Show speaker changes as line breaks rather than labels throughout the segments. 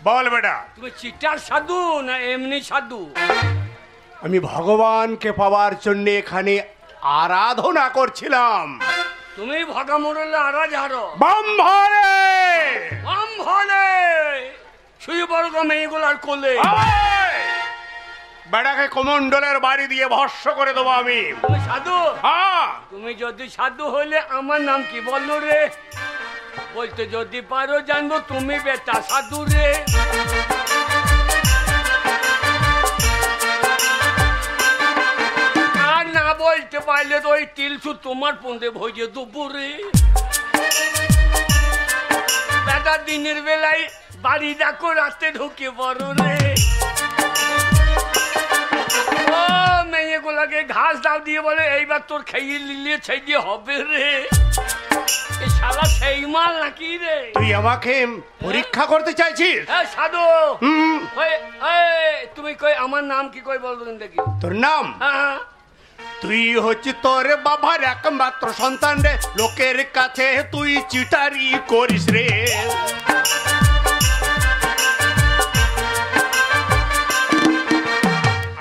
বল বেটা,
তুমি চিটার সাধু না এমনি সাধু?
আমি ভগবানকে পাওয়ার জন্য এখানে আরাধনা করছিলাম।
তুমি ভগা মোড়লে আরাজ হারো।
বাম ভরে
বাম ভরে শুয়ে বড় মেয়েগুলার কোলে।
বেটাকে কমন্ডলের বাড়ি দিয়ে ভস্য করে দেবো আমি।
তুমি সাধু?
হ্যাঁ।
তুমি যদি সাধু হইলে আমার নাম কি বললো রে? বলতে যদি পারো জানবো তুমি বেটা সাধু রে। আর না বলতে পারলে তো ওই তিলসু তোমার পন্দে ভোজে দুপুরে। বেটা দিনের বেলায় বাড়ি ডাকো, রাতে ঢুকে বড় রে। ও মেয়েগুলাকে ঘাস দাও দিয়ে বলে এইবার তোর খেয়ে নিলে সেই দিয়ে হবে রে। এই শালা সেই মাল নাকি রে?
তুই আমাকে পরীক্ষা করতে চাইছিস?
হ্যাঁ সাধু। তুমি কই আমার নাম কি কই বলবেন দেখি?
তোর নাম?
হ্যাঁ।
তুই হচ্ছে তোর বাবার একমাত্র সন্তান রে, লোকের কাছে তুই চিটারি করিস রে।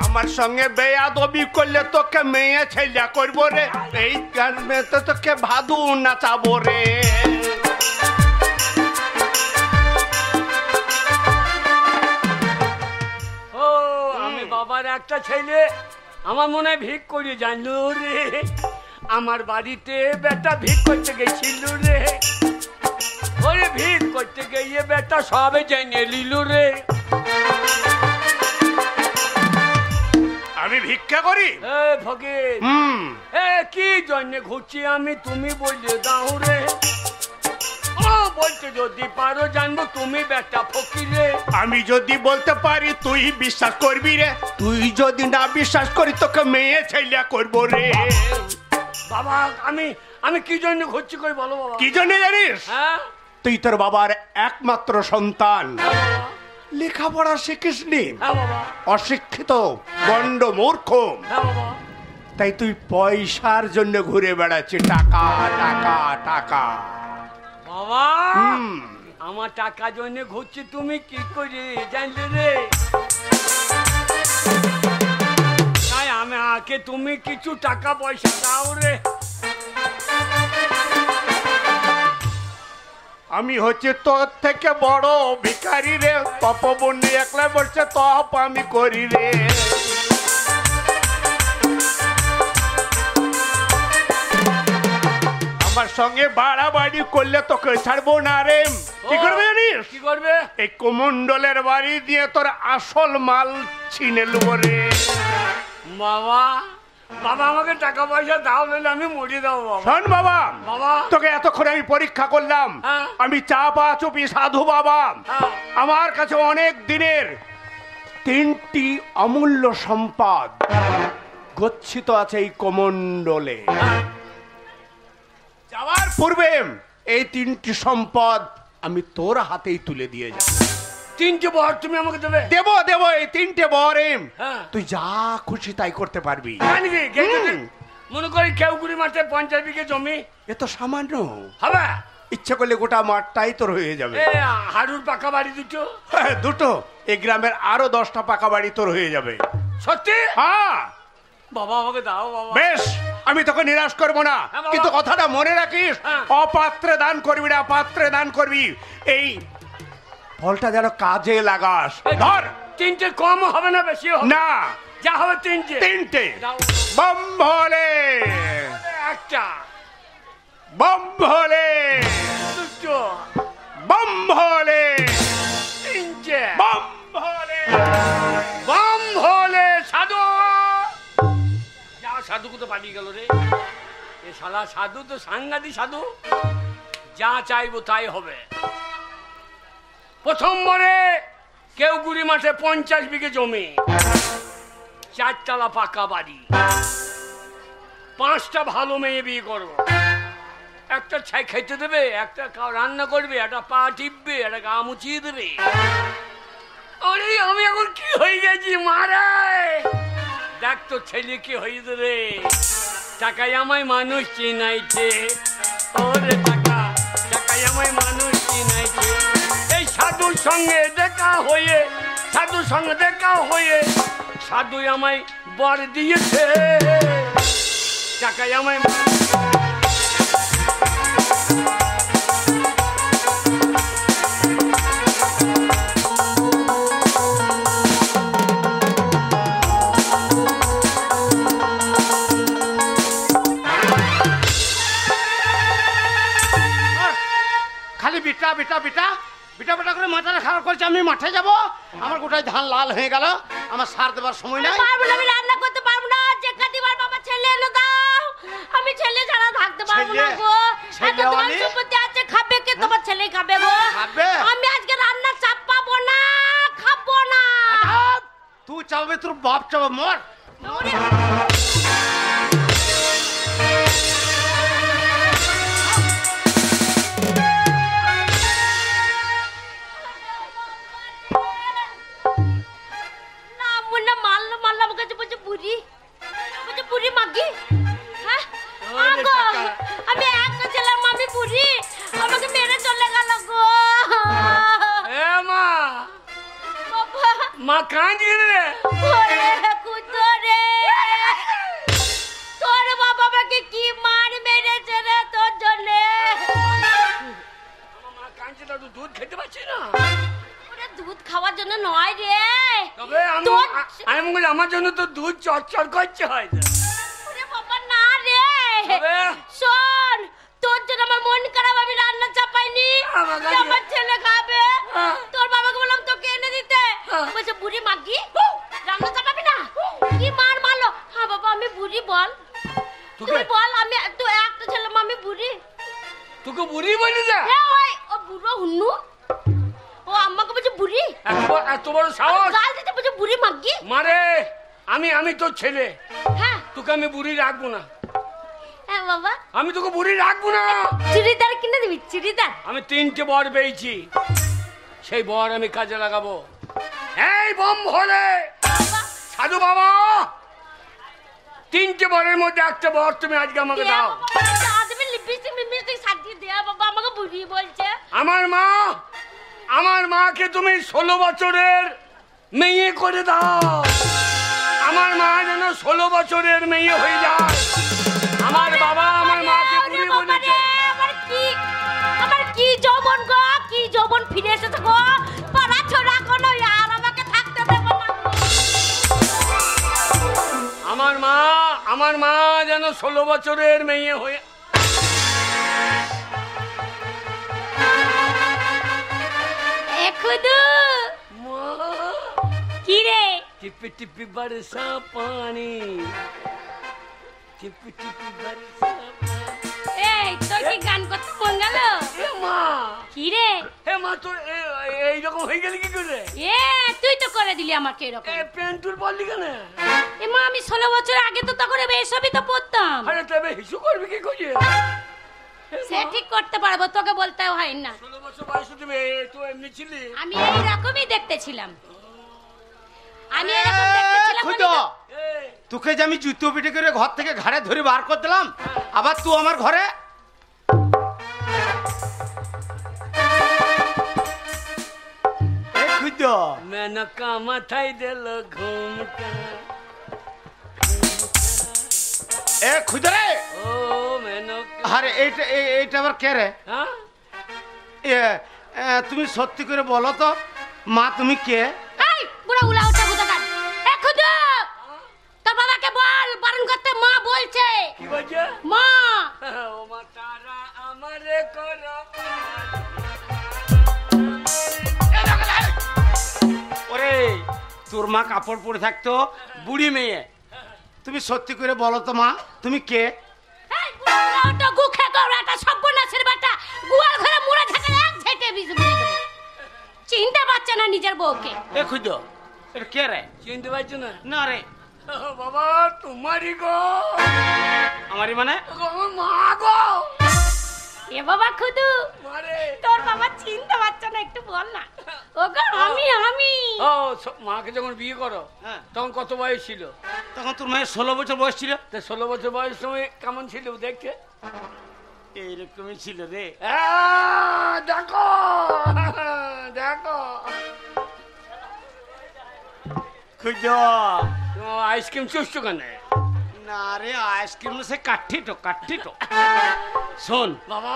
আমার সঙ্গে বেয়াদবি করলে তোকে মেয়ে ছেলে করবো রে, এই কারণে তো তোকে ভাদু নাচাবো রে।
ও আমি বাবার একটা ছেলে, আমার মনে হয় ভিক করে জানলো রে। আমার বাড়িতে বেটা ভিক করতে গেছিল রে। ওরে ভিক করতে গিয়ে বেটা সবে জেনে নিল রে।
আমি ভিক্ষা করি?
ফকির কি জন্য ঘুরছি আমি তুমি বললে দাও রে। ও বলতে যদি পারো জানবো তুমি বেটা ফকিরে।
আমি যদি বলতে পারি তুই বিশ্বাস করবি রে, তুই যদি না বিশ্বাস করি তোকে মেয়ে ছেলে করবো রে।
বাবা আমি আমি কি জন্য ঘুরছি কই বলো বাবা?
কি জন্য জানিস?
হ্যাঁ
তুই তোর বাবার একমাত্র সন্তান, লেখাপড়া শিখিসনি, অশিক্ষিত গন্ড মূর্খ, তাই তুই পয়সার জন্য ঘুরে বেড়াচ্ছি, টাকা টাকা টাকা।
বাবা আমার টাকা জন্য ঘুরছি, তুমি কি করে জানলে রে? তাই আমি আগে তুমি কিছু টাকা পয়সা দাও রে।
আমি হচ্ছে তোর থেকে বড় ভিখারি রে, তপবন্দি একলা বলছে তপ আমি করি রে। আমার সঙ্গে বাড়াবাড়ি করলে তোকে ছাড়বো না রে। কি করবে জানিস?
কি করবে?
এই কমন্ডলের বাড়ি দিয়ে তোর আসল মাল ছিনে নেবো রে।
বাবা বাবা আমাকে টাকা পয়সা দাও, নাহলে আমি মরে দাও বাবা।
শোন বাবা,
বাবা
তোকে এতক্ষণ আমি পরীক্ষা করলাম, আমি চাপা চুপি সাধু বাবা। আমার কাছে অনেক দিনের 3টি অমূল্য সম্পদ গচ্ছিত আছে এই কমন্ডলে। যাওয়ার পূর্বে এই 3টি সম্পদ আমি তোর হাতেই তুলে দিয়ে যাব।
3টে বর তুমি আমাকে দেবে?
দেবো দেবো, এই 3টে বরে
তুই
যা খুশি তাই করতে পারবি।
মনে করি কেউগুড়ি মাঠে 50 বিঘে জমি,
এ তো সামান্য
হবে।
ইচ্ছে করলে গোটা মাঠটাই তোর হয়ে যাবে।
হাড়ুর পাকা বাড়ি দুটো?
দুটো। এই গ্রামের আরো 10টা পাকা বাড়ি তোর হয়ে যাবে।
সত্যি?
হ্যাঁ
বাবা আমাকে দাও বাবা।
বেশ, আমি তোকে নিরাশ করবো না, কিন্তু কথাটা মনে রাখিস, অপাত্রে দান করবি না, পাত্রে দান করবি। এই ফলটা যেন কাজে লাগাস। ধর।
3টে কম হবে না বেশি হবে
না,
যা হবে 3টে।
3টে। বম ভোলে।
একটা।
বম ভোলে।
দুটো।
বম ভোলে।
3টে।
বম ভোলে।
বম ভোলে। সাধু যা, সাধু কোথা পালিয়ে গেল রে? এ শালা সাধু তো সাংঘাতিক সাধু, যা চাইবো তাই হবে। প্রথম বরে কেউগুড়ি মাঠে 50 বিঘে জমি, 4 তলা পাকা বাড়ি, 5টা ভালো মেয়ে বিয়ে করবো। একটা ছাই খেতে দেবে, একটা রান্না করবে, একটা পা টিপবে, একটা গা মুছিয়ে দেবে। আরে আমি এখন কি হয়ে গেছি মারায়! দেখ তো ছেলে কি হয়েছে রে। টাকায় আমায় মানুষ চিনাইছে, ওরে টাকা টাকায় আমায় মানুষ চিনাইছে। এই সাধু সাধুর সঙ্গে দেখা হয়ে, সাধুর সঙ্গে দেখা হয়ে সাধু আমায় বর দিয়েছে, টাকায় আমায়
খালি beta beta beta beta beta করে মাথাটা খারাপ করছে। আমি মাঠে যাব, আমার গোটায় ধান লাল হয়ে গেল, আমার সার দেবার সময় নাই।
পারবো না, আমি রান্না করতে পারবো না। চেকা দিবার বাবা ছেলে এনে দাও, আমি ছেলে ছাড়া থাকতে পারবো না গো। এত তোমার সম্পত্তি আছে, খাবে কে? তোমার ছেলে খাবে গো। আমি আজকে রান্না চাপ পাবো না, খাবো না।
তুই চাপবে, তোর বাপ চাপবে, মর।
আমি একা ছিলাম, আমি বুড়ি, আমাকে মেরে চলে গেল গো।
মা মা কাঁদি রে,
তোর বাবা আমাকে কি মার মেরেছে রে তোর জন্য।
মা কাঁদছে, তো দুধ খেতে পারছি না।
দুধ খাওয়ার জন্য নয় রে,
তবে আমি বলি আমার জন্য তো দুধ চরচর করছে হয়তো।
বাবা না রে, শোন, তোর জন্য আমার মন খারাপ, আমি রান্না চাপাইনি, আমার ছেলে খাবে। তোর বাবাকে বললাম তোকে এনে দিতে, বলছে বুড়ি মাগি রান্না চাপাবি না, কি মার মারলো। হ্যাঁ বাবা আমি বুড়ি, বল তুই বল, আমি তো একটা ছেলে, আমি বুড়ি।
তোকে বুড়ি বলি যা,
ও বুড়ো হুন্নু, ও আম্মাকে বলছে বুড়ি,
এত বড় সাহস
গাল দিতে বলছে বুড়ি মাগি।
মারে আমি তোর ছেলে,
হ্যাঁ
তোকে আমি বুড়ি রাখবো না।
হ্যাঁ বাবা,
আমি তোকে বুড়ি রাখবো না।
চুড়িদার কিনে দিবি, চুড়িদার।
আমি 3টে বর পেয়েছি, সেই বর আমি কাজে লাগাবো। এই বম ভরে সাধু বাবা, 3টে বরের মধ্যে একটা বর তুমি আজকে আমাকে দাও।
আমাকে বুড়ি বলছে।
আমার মাকে তুমি 16 বছরের মেয়ে করে দাও। আমার মা যেন 16 বছরের মেয়ে হয়ে যায়। আমার বাবা আমার মাকে বুড়ি বলেছে।
আমার কি যৌবন গো, কি যৌবন ফিরে এসেছে গো। পাড়া ছোড়া কোনো আর আমাকে থাকতে দেবো না।
আমার মা যেন 16 বছরের মেয়ে হয়ে।
খুদু কি রে?
টিপি টিপি বরসা পানি, টিপি টিপি বরসা পানি।
এই তোর কি গান করতে মন গেল?
এ মা
কি রে?
হে মা, তো এইরকম হয়ে গেলি কি করে?
তুই তো করে দিলি আমাকে এরকম।
প্যান্টুর বললি কেন?
মা আমি 16 বছর আগে তো তখন এসবই তো পড়তাম।
আরে তবে হিসু করবি কি করে?
সে ঠিক করতে পারবো, তোকে বলতে হয় না।
16 বছর বয়সে তুমি তো এমনি ছিলি?
আমি এইরকমই দেখতে ছিলাম, আমি এরকম দেখতে ছিলাম।
তোকে যে আমি জুতো পিটে করে ঘর থেকে ঘাড়ে ধরে বার করে দিলাম, আবার তুই আমার ঘরে।
মেনকা মাথায় দিল ঘুমটা।
এ খুদরে,
ও মেনকা।
আরে এইটা আবার কে রে? তুমি সত্যি করে বলো তো, মা তুমি কে?
এই পুরো উলা উঠা গুদা কাট। এ খুদু, তোর বাবাকে বল বারণ করতে, মা বলছে।
কি বলছে?
মা
ও মা তারা আমারে করো।
ওরে তোর মা কাপড় পরে থাকতো, বুড়ি মেয়ে। তুমি সত্যি করে বলো তো মা তুমি কে?
এই পুরো উলা উঠা গুখে গড় একটা সর্বনাশের বেটা, গুয়াল ঘরে মুড়ে থাকে, এক ঝেটে বিষ বুঝে দেব। চিনতে পারছে না নিজের বউকে।
এ খুদো, এটা কে রে?
চিনতে পারছো না?
না রে।
বাবা তোমারই গো।
আমারই মানে?
আমার মা গো।
এ বাবা খুদু,
মারে
তোর বাবা চিনতে পারছে না, একটু বল না। ও গো আমি
ও মাকে যখন বিয়ে করো তখন কত বয়স ছিল?
তখন তোর মায়ের 16 বছর বয়স ছিল।
16 বছর বয়স সময় কেমন ছিল দেখতে?
এইরকমই ছিল রে।
দেখো দেখো
খুঁজো
আইসক্রিম চুষছো কেন?
না রে আইসক্রিম সে কাঠিটো কাঠিটো। শোন
বাবা,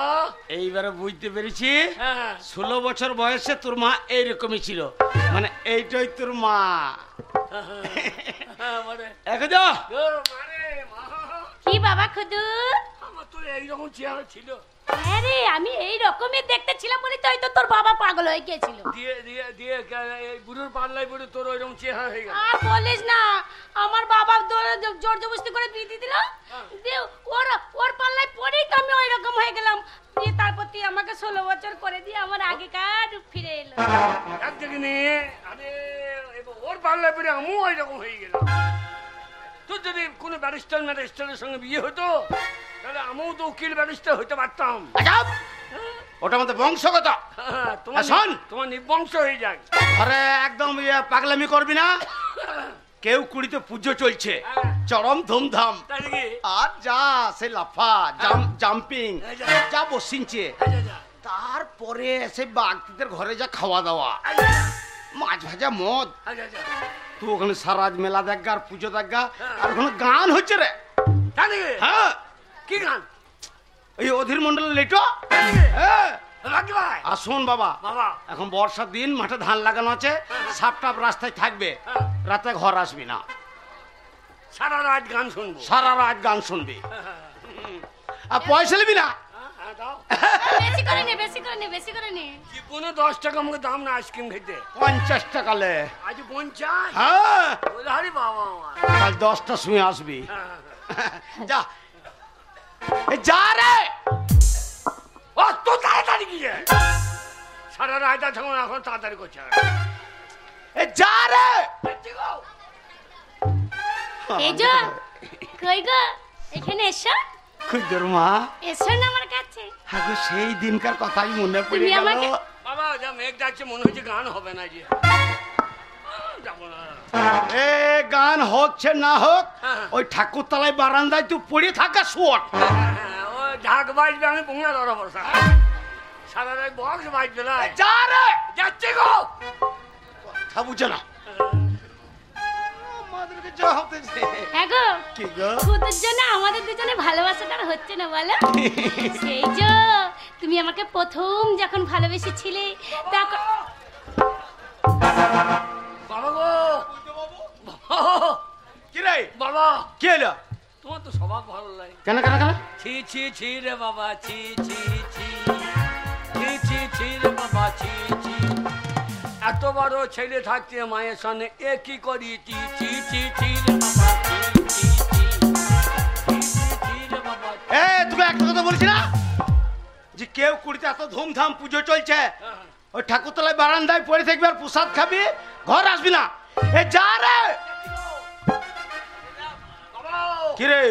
এইবারে বুঝতে পেরেছি,
হ্যাঁ
16 বছর বয়সে তোর মা এইরকমই ছিল, মানে এইটাই তোর মা।
মানে
এখন যা
কি বাবা খুদু?
আমার তো এইরকম চেহারা ছিল।
আরে আমি এই রকমের দেখতে ছিলাম বলে তো হয়তো তোর বাবা পাগল হয়ে গিয়েছিল।
দিয়ে দিয়ে দিয়ে এই বুড়োর পাল্লাই বুড়ো তোর ওইরকম চেহারা হয়ে গেল।
আর বলিস না, আমার বাবা জোর জবরদস্তি করে বিয়ে দিয়ে দিল, দিয়ে ওর পাল্লায় পড়েই তো আমি ওই রকম হয়ে গেলাম। দিয়ে তারপর তুই আমাকে 16 বছর করে দিয়ে আমার আগেকার রূপ ফিরে এলো।
এক থেকে নিয়ে আরে ওর পাল্লায় পড়ে আমিও ওইরকম হয়ে গেলাম। তোর যদি কোনো ব্যারিস্টারের সঙ্গে বিয়ে হতো তাহলে আমিও তো উকিল ব্যারিস্টার হইতে পারতাম।
ওটা আমাদের বংশগত।
তোমার নিবংশ হয়ে যায়।
আরে একদম পাগলামি করবি না। কেউ কুড়িতে পুজো চলছে, চরম ধুমধাম, আর যা সে লাফা জাম্পিং যা বসিনছে, তারপরে সে বাগদের ঘরে যা খাওয়া দাওয়া, মাছ ভাজা মদ, তুই ওখানে সারাজ মেলা দেখা আর পুজো দেখা, আর ওখানে গান হচ্ছে রে। হ্যাঁ
কি গান?
এই অধীর মন্ডলের লেটো। হ্যাঁ আর শোন বাবা, এখন বর্ষার দিন, মাঠে ধান লাগানো আছে, সাপ টাপ রাস্তায় থাকবে, রাতে ঘর আসবি না,
সারা রাত গান শুনবো।
সারা রাত গান শুনবি, আর পয়সা নিবি না।
বেশি করে নে, বেশি করে নে, বেশি করে নে।
জীবনে 10 টাকা আমাকে দাম না আইসক্রিম খেতে।
50 টাকা লে।
আজ 50?
হ্যাঁ
আরে বাবা আমার,
কাল 10টার সময় আসবি। যা যা রে,
ও তো তাড়াতাড়ি গিয়ে সারা রাত এখন তাড়াতাড়ি করছে।
যা রে।
এই যে কই গো, এখানে এসো।
খুঁজোর মা
এসো না আমার কাছে।
হ্যাঁ গো, সেই দিনকার কথাই মনে পড়ে
তুমি
গেল।
আমাকে-
বাবা যা মেঘ যাচ্ছে মনে হচ্ছে গান হবে না যে। যাবো না।
এ গান হচ্ছে না হোক, ওই ঠাকুর তলায় বারান্দায় তুই পড়ে থাকা শুট।
ও ঢাক বাজবে, আমি পুঙ্গা ধরা বসা সারা রাত বক্স বাজবে না।
যা রে,
যাচ্ছে গো।
কথা বুঝে না। আমাদেরকে যা হতেছে।
হ্যাঁ গো,
কি গো?
খুদের জন্য আমাদের দুজনে ভালোবাসাটা আর হচ্ছে না বলো। সেই যে তুমি আমাকে প্রথম যখন ভালোবেসেছিলে তখন
বাবা গো,
কি রে
বাবা
কি হলো?
তোমার তো স্বভাব ভালো লাগে।
কেন কেন কেন?
ছি ছি ছি রে বাবা, ছি ছি ছি ছি ছি ছি রে বাবা, ছি ছি। এত বড় ছেলে থাকতে মায়ের সঙ্গে এ কি করি? ছি ছি ছি ছি রে বাবা, ছি ছি ছি ছি ছি রে বাবা।
এ তোকে একটা কথা বলছি না, যে কেউ কুড়িতে এত ধুমধাম পুজো চলছে, ওই ঠাকুরতলায় বারান্দায় পড়ে থাকবি আর প্রসাদ খাবি, ঘর আসবি না। এ যা রে।
বাবা
কি রে?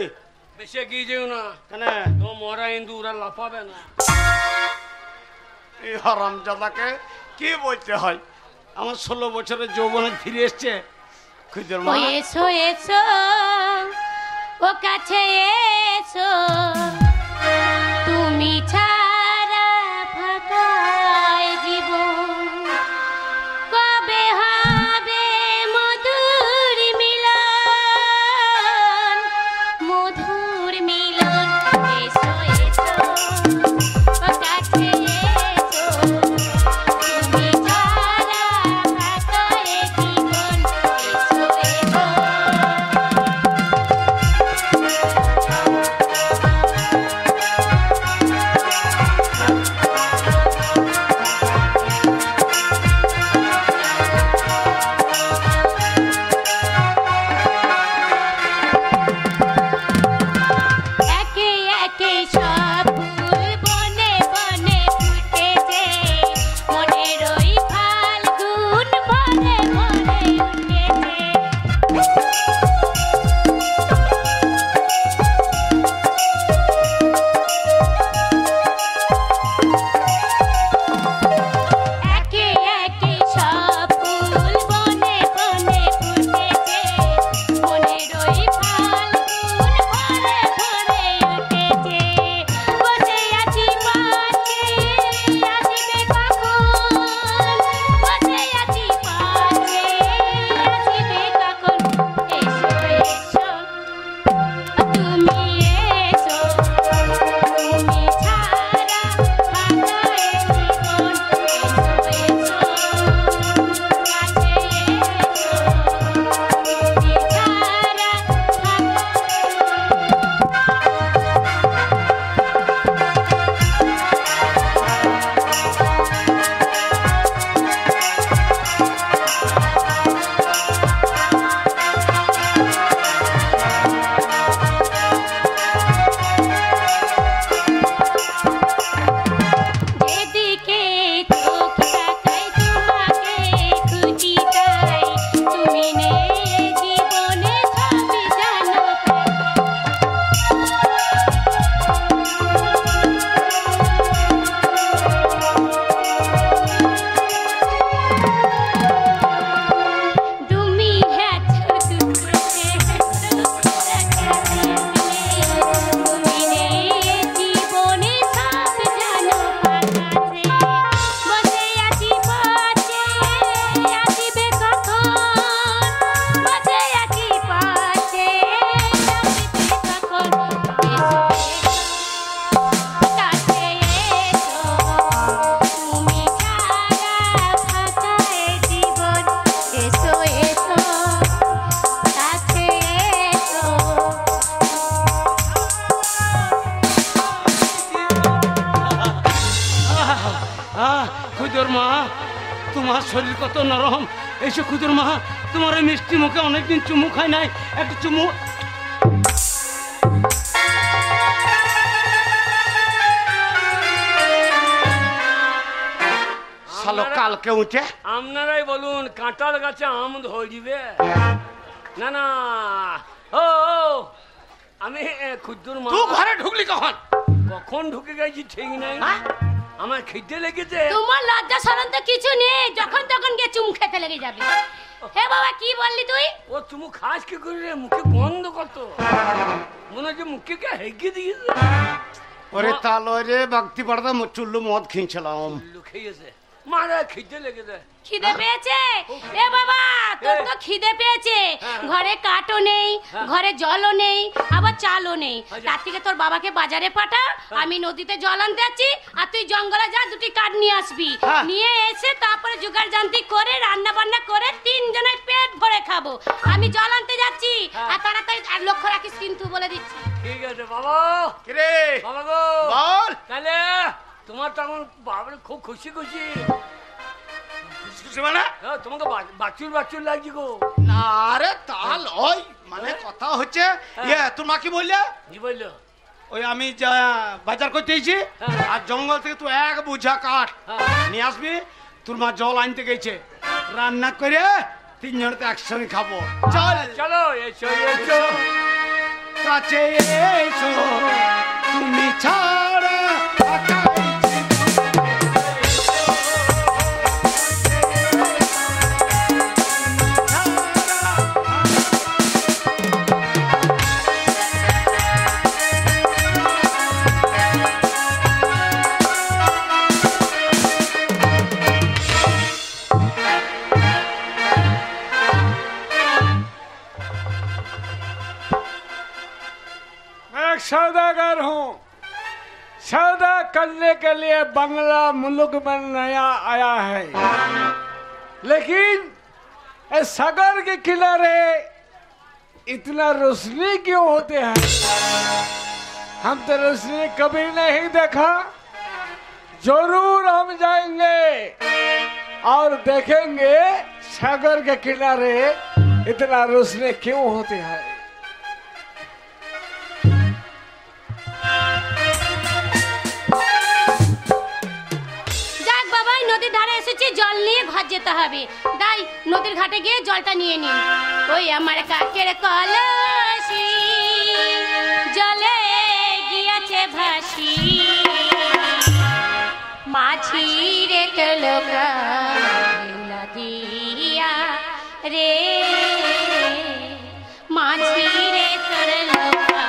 বেশি এগিয়ে যেও না,
কেন?
তো মরা ইন্দু ওরা লাফাবে না।
এই হারামজাদাকে কি বলতে হয়? আমার 16 বছরের যৌবনে ফিরে এসছে। খুঁজোর মা
এসো এসো, ও কাছে এসো, তুমি ছাড়া ফাঁকায় জীবন, কবে হবে মধুর মিলন, মধুর মিলন। এসো এসো, ও কাছে এসো, তুমি ছাড়া ফাঁকায় জীবন, এসো এসো।
খুদর মা, তোমার শরীর কত নরম। এসো খুদর মা, তোমার এই মিষ্টি মুখে অনেকদিন চুমু খাই নাই, একটু চুমু।
শালো কালকে উঠে
আপনারাই বলুন, কাঁঠাল গাছে আম ধরিবে না? না ও আমি খুদ্দুর মা।
তুই ঘরে ঢুকলি কখন?
কখন ঢুকে গেছি ঠিক নাই, আমার খিদে লেগেছে।
তোমার লজ্জা শরম তো কিছু নেই, যখন তখন গিয়ে চুমু খেতে লেগে যাবে। হে বাবা, কি বললি তুই?
ও চুমু খাস কি করে রে? মুখে গন্ধ কত, মনে হচ্ছে মুখে কে হেগে দিয়েছে।
ওরে তালো রে ভক্তি পড়তা চুল্লু মদ খেয়েছিলাম।
খেয়েছে মারা, খিদে লেগেছে।
খিদে পেয়েছে? এ বাবা, তোর তো খিদে পেয়েছে। ঘরে কাঠও নেই, ঘরে জলও নেই, আবার চালও নেই। তার থেকে তোর বাবাকে বাজারে পাঠা, আমি নদীতে জল আনতে যাচ্ছি, আর তুই জঙ্গলে যা দুটি কাঠ নিয়ে আসবি। নিয়ে এসে তারপরে জোগাড় জান্তি করে রান্না বান্না করে তিনজনের পেট ভরে খাবো। আমি জল আনতে যাচ্ছি, আর তাড়াতাড়ি আর লক্ষ্য রাখিস কিন্তু, বলে দিচ্ছি।
ঠিক আছে বাবা।
কিরে
বাবা গো
বল।
তাহলে তোমার তখন বাবার খুব খুশি খুশি
মানে
তোমাকে বাছুর বাছুর লাগছে গো।
না রে তাল ওই মানে কথা হচ্ছে ইয়ে, তোর মা কি বললে?
কি বললো?
ওই আমি যা বাজার করতে এসেছি, আর জঙ্গল থেকে তুই এক বুঝা কাঠ নিয়ে আসবি। তোর মা জল আনতে গেছে, রান্না করে তিনজনে তো একসঙ্গে খাবো। চল
চলো এসো এসো
কাছে এসো, তুমি ছাড়া
सौदागर हूँ। सौदा करने के लिए बंगला मुल्क में नया आया है, लेकिन इस सागर के किनारे इतना रोशनी क्यों होते हैं? हम तो रोशनी कभी नहीं देखा। जरूर हम जाएंगे और देखेंगे सागर के किनारे इतना रोशनी क्यों होते हैं।
নদীর ধারে এসেছি, জল নিয়ে ঘর যেতে হবে। তাই নদীর ঘাটে গিয়ে জলটা নিয়ে নিন। ওই আমার কাকের কলসি জলে গিয়েছে ভাসি, মাছি রে তলকা দিয়া রে, মাছি রে তলকা।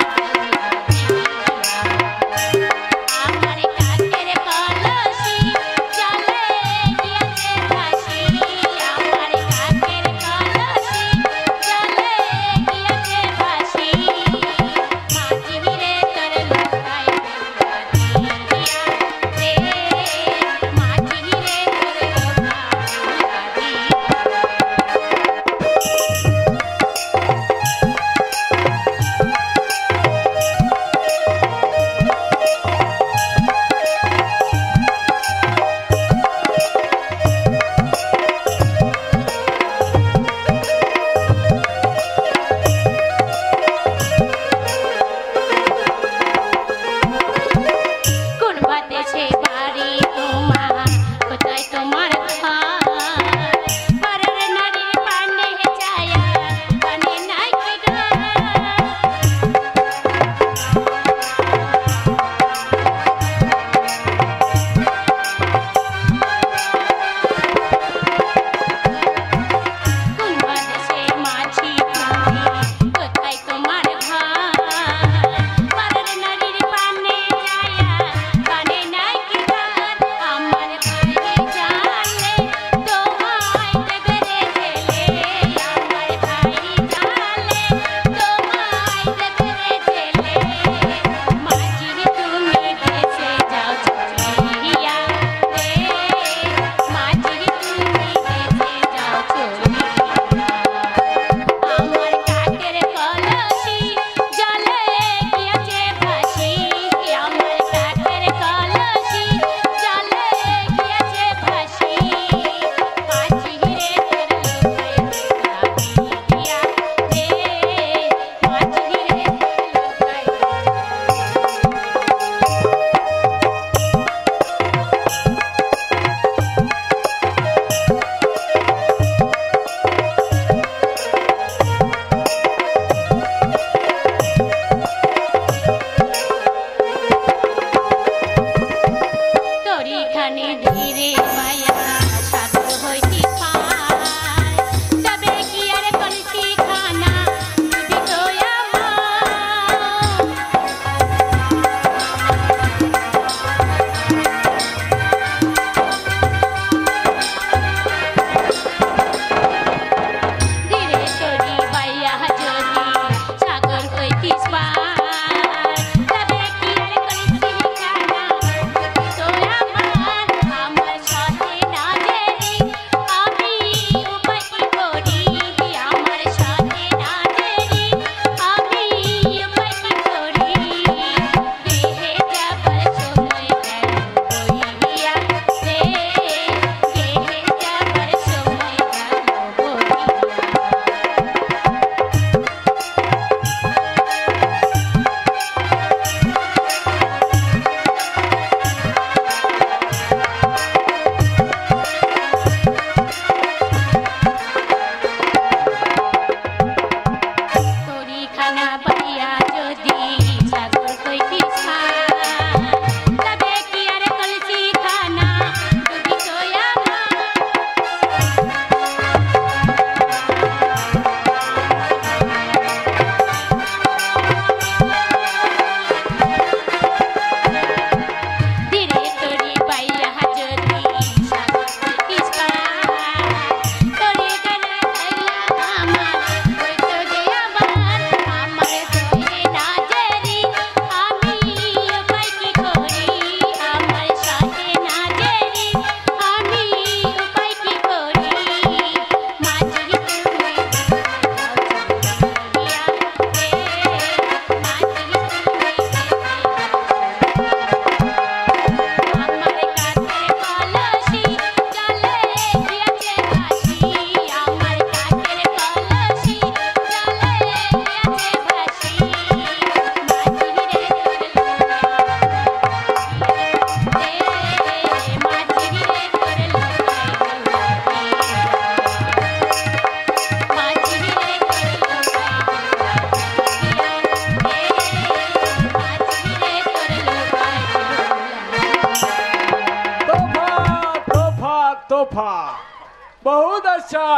बहुत अच्छा।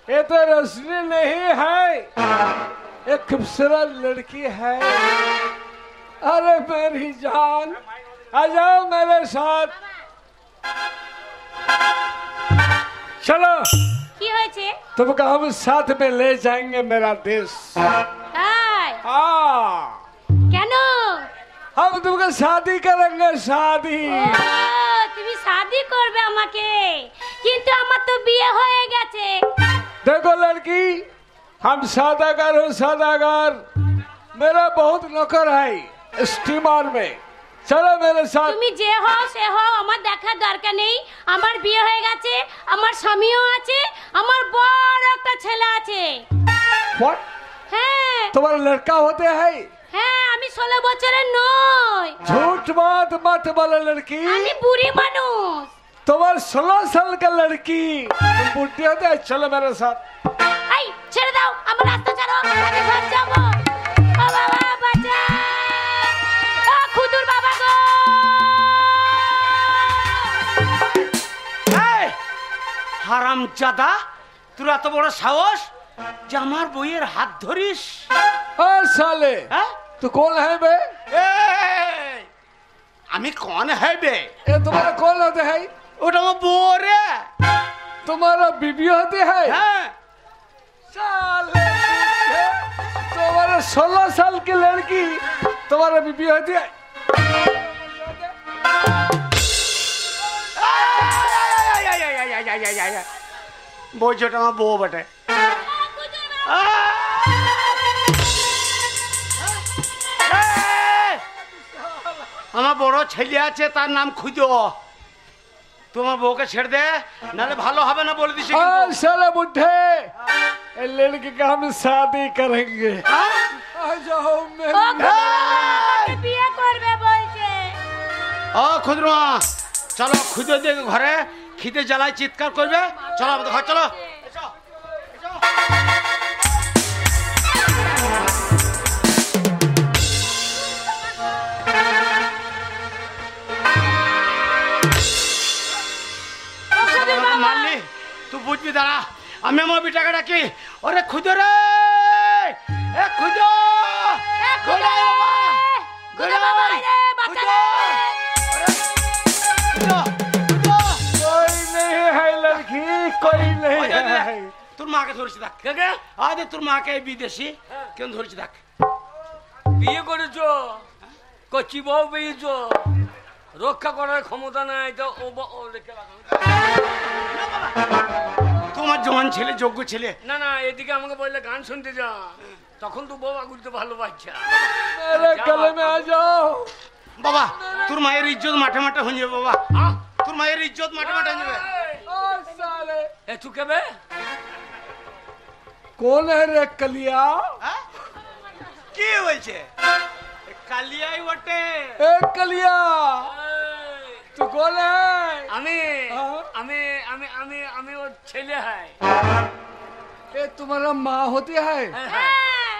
ये तो रोशनी नहीं है, एक खूबसूरत लड़की है। अरे मेरी जान, आ जाओ मेरे साथ। चलो
কি হয়েছে?
तुमको हम साथ में ले जाएंगे मेरा देश।
তাই?
हाँ,
কেন?
हम तुमको शादी करेंगे, शादी।
ও, তুমি শাদি করবে আমাকে, কিন্তু আমার তো বিয়ে হয়ে গেছে।
देखो लड़की, हम सौदागर हूँ, सौदागर। मेरा बहुत नौकर है स्टीमर में। चलो मेरे साथ।
তুমি যে হও সে হও, আমার দেখার দরকার নেই। আমার বিয়ে হয়ে গেছে, আমার স্বামীও আছে, আমার বড় একটা ছেলে আছে।
What?
হ্যাঁ
तुम्हारा लड़का होते हैं?
হ্যাঁ, আমি 16 বছরের নই,
झूठ बात मत बोलो लड़की।
আমি বুড়ি মানুষ।
तुम्हारा 16 साल का लड़की, तुम बुढ़ी होते हैं। चलो मेरे साथ।
এই ছেড়ে দাও, আমার রাস্তা ছাড়ো, আমি ঘর যাবো। ও বাবা বাঁচা, ও খুদুর বাবা গো।
এই হারামজাদা, তোর এত বড় সাহস যে আমার বইয়ের হাত ধরিস?
हाँ साले,
হ্যাঁ?
तू कौन है बे?
এই, আমি কন হবে?
ये तुम्हारा कौन होते हैं?
ওটা আমার বউ রে।
तुम्हारा बीबी होती है?
হ্যাঁ,
साले, तुम्हारा 16 साल की लड़की तुम्हारा बीबी होती है?
বলছি ওটা আমার বউ বটে। আমার বড় ছেলে আছে, তার নাম খুঁজো। তোমার বউকে ছেড়ে দে, নাহলে ভালো হবে না বলে দিছি কিন্তু।
हाँ साले बुढ़े, ये लड़की का हम शादी करेंगे। आ जाओ
ও
मेरी।
খুদুর বাবা বিয়ে করবে বলছে।
ও খুদরুমা, চলো খুঁজো দিয়ে ঘরে খিদে জ্বালায় চিৎকার করবে। চলো আমাদের ঘর চলো। এসো, এসো।
ও খুদুর
আমাকে
বাবা,
মারলি, তুই বুঝবি, দাঁড়া। আমি আমার বিটাকে ডাকি। ওরে খুঁজো রে, এ খুঁজো, খুঁজো বাবা,
খুদুর বাবা রে, বাঁচা রে।
খুঁজো, খুঁজো।
कोई नहीं है लड़की, कोई नहीं है।
তোর মাকে ধরেছি দেখ।
কে কে?
আরে তোর মাকে এই বিদেশি কেন ধরেছি দেখ।
বিয়ে করেছো, কচি বউ পেয়েছো, রক্ষা করার ক্ষমতা নাই তো ও রেখে রাখো।
তোমার জওয়ান ছেলে, যোগ্য ছেলে।
না না, এদিকে আমাকে বললে গান শুনতে যা, তখন তো বউ আগুলতে ভালোবাসছে।
मेरे गले में आ जाओ।
বাবা, তোর মায়ের ইজ্জত মাঠে মাঠে হয়ে যাবে বাবা।
হ্যাঁ?
তোর মায়ের ইজ্জত মাঠে মাঠে হয়ে যাবে।
ओ साले,
এ তুই কেবে?
कौन है रे कलिया?
হ্যাঁ? কি হয়েছে? কালিয়াই বটে।
ए कलिया, तू कौन है?
আমি
হ্যাঁ?
আমি আমি আমি আমি ওর ছেলে হয়।
ये तुम्हारा माँ होती है?
হ্যাঁ,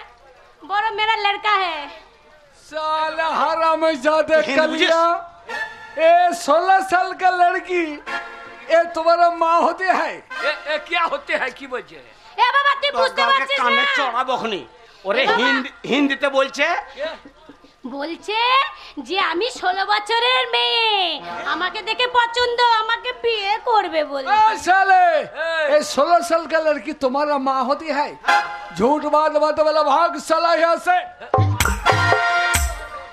বড় মেরা লড়কা है।
साला हरामजादे
हिंद
कलिया, ये 16 साल का लड़की, ये तुम्हारा माँ होती है?
এ क्या होते है কি বলছে?
এ বাবা তুই বুঝতে
বাবাকে
পারছিস
কানে
না?
চড়াবো খনি। ওরে হিন্দিতে বলছে।
বলছে যে আমি 16 বছরের মেয়ে, আমাকে দেখে পছন্দ, আমাকে বিয়ে করবে বলে।
ए साले, ये 16 साल का लड़की तुम्हारा माँ होती है? झूठ बात मत बोला, भाग साला यहाँ से।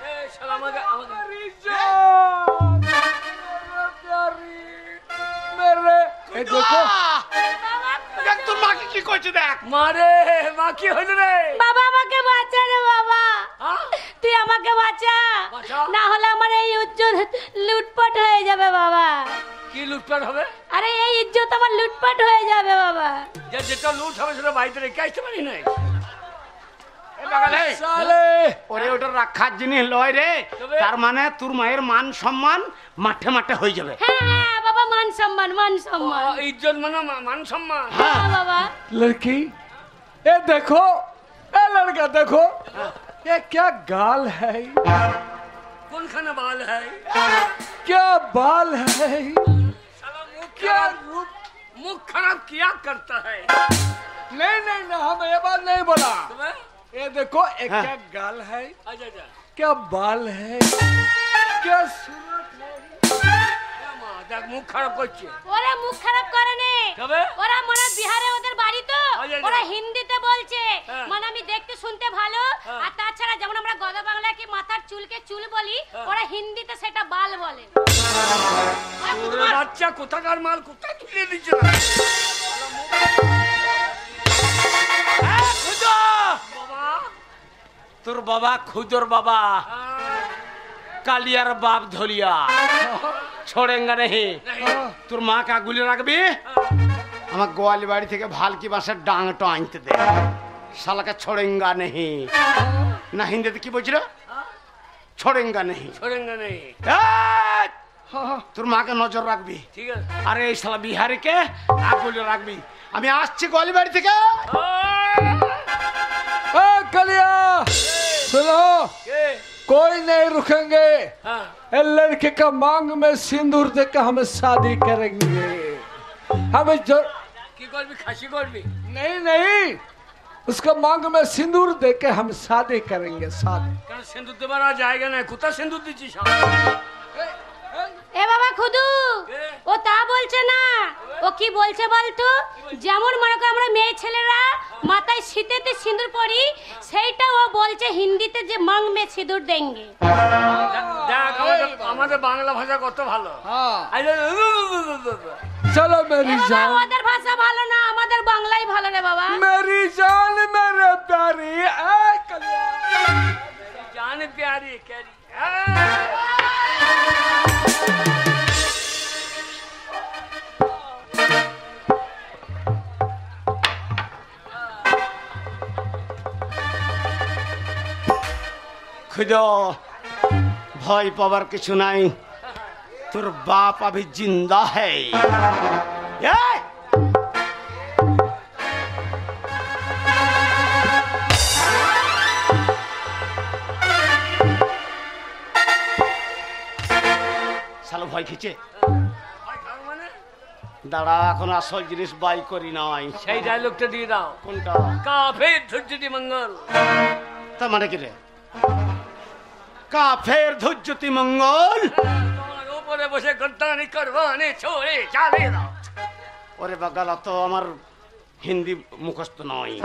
এ শালা আমাকে
मेरी जान, मेरे प्यारी, मेरे, ये देखो,
দেখ তোর মাকে কি করছে দেখ।
মারে মা কি হইল রে?
বাবা আমাকে বাঁচা রে বাবা,
হ্যাঁ?
তুই আমাকে বাঁচা,
বাঁচা?
না হলে আমার এই ইজ্জত লুটপাট হয়ে যাবে বাবা।
কি লুটপাট হবে?
আরে এই ইজ্জত আমার লুটপাট হয়ে যাবে বাবা।
যেটা লুট হবে সেটা বাড়িতে রেখে আসতে পারি নাই।
এ বাগালে,
साले,
ওরে ওটা রাখার জিনিস লয় রে।
তবে?
তার মানে তোর মায়ের মান সম্মান মাঠে মাঠে হয়ে যাবে।
হ্যাঁ হ্যাঁ বাবা, মান সম্মান, মান সম্মান।
ইজ্জত মানে মান সম্মান।
হ্যাঁ বাবা।
लड़की, ये देखो, ये लड़का देखो, ये क्या गाल है,
কোনখানে বাল হয়?
क्या बाल है,
শালা মুখ
क्या
খারাপ,
रूप,
मुख खराब किया करता है।
नहीं नहीं नहीं, हम ये बात नहीं बोला।
तुम्हें?
ये देखो, एक
हाँ।
क्या गाल है,
अच्छा अच्छा,
क्या बाल है, क्या सूरत है।
দেখ মুখ খারাপ করছে।
ওরা মুখ খারাপ করে নে,
তবে?
ওরা মনে হয় বিহারে ওদের বাড়ি তো,
আচ্ছা, আচ্ছা।
ওরা হিন্দিতে বলছে,
হ্যাঁ।
মানে আমি দেখতে শুনতে ভালো,
হ্যাঁ।
আর তাছাড়া যেমন আমরা গদা বাংলায় কি মাথার চুলকে চুল বলি,
হ্যাঁ।
ওরা হিন্দিতে সেটা বাল বলে।
ওরে বাচ্চা কোথাকার মাল কোথায় তুলে দিচ্ছে না? বাবা,
তোর বাবা খুদর বাবা কালিয়ার বাপ ধলিয়া छोड़ेंगे नहीं। তোর মা কাগুলি রাখবি, আমার গোয়ালি বাড়ি থেকে ভালকি বাঁশের ডাংটো আনতে দে। শালাকে छोड़ेंगे नहीं না, হিন্দিতে কি বলছিল? छोड़ेंगे नहीं।
छोड़ेंगे नहीं।
এই, তোর মাকে নজর রাখবি।
ঠিক আছে।
আরে এই শালা বিহারিকে আগুলি রাখবি। আমি আসছি গোয়ালি বাড়ি থেকে।
ए कलिया, सुनो,
কে?
कोई नहीं रुकेंगे।
হ্যাঁ।
ए लड़के का मांग में सिंदूर देकर हम शादी करेंगे। हमें जो
কি করবি? খাসি করবি?
नहीं नहीं, उसका मांग में सिंदूर देके हम शादी करेंगे। शादी
কেন সিঁদুর দেবার আর জায়গা নাই? কোথায় সিঁদুর দিচ্ছিস?
এ বাবা খুদু,
এ?
ও তা বলছে না, ও কি বলছে বলতো? যেমন মনে করো আমরা মেয়ে ছেলেরা মাথায় শীতেতে সিঁদুর পরি, সেইটা ও বলছে হিন্দিতে যে মাং মে সিঁদুর দেঙ্গে।
দেখ আমাদের বাংলা ভাষা কত ভালো।
हाँ,
আই
चलो
এ
मेरी
বাবা,
जान,
ওদের ভাষা ভালো না, আমাদের বাংলাই ভালো রে বাবা।
मेरी जान मेरे प्यारी। ए कलिया,
জান প্যারি ক্যারি।
খুদো ভয় পাবার কিছু নাই, তোর বাপ अभी जिंदा है। এই! শালা ভয় খেয়েছে।
মানে
দাঁড়া, এখন আসল জিনিস বাই করি নাই।
সেই ডায়লগটা দিয়ে দাও।
কোনটা?
কাফের ধৈর্যতি মঙ্গল।
তার মানে কি রে? কাফের ধৈর্যতি মঙ্গল।
তোমার উপরে বসে গদ্দানি করবানি ছোড়ে চালে দাও।
ওরে বাগালা, তো আমার হিন্দি মুখস্থ নয়।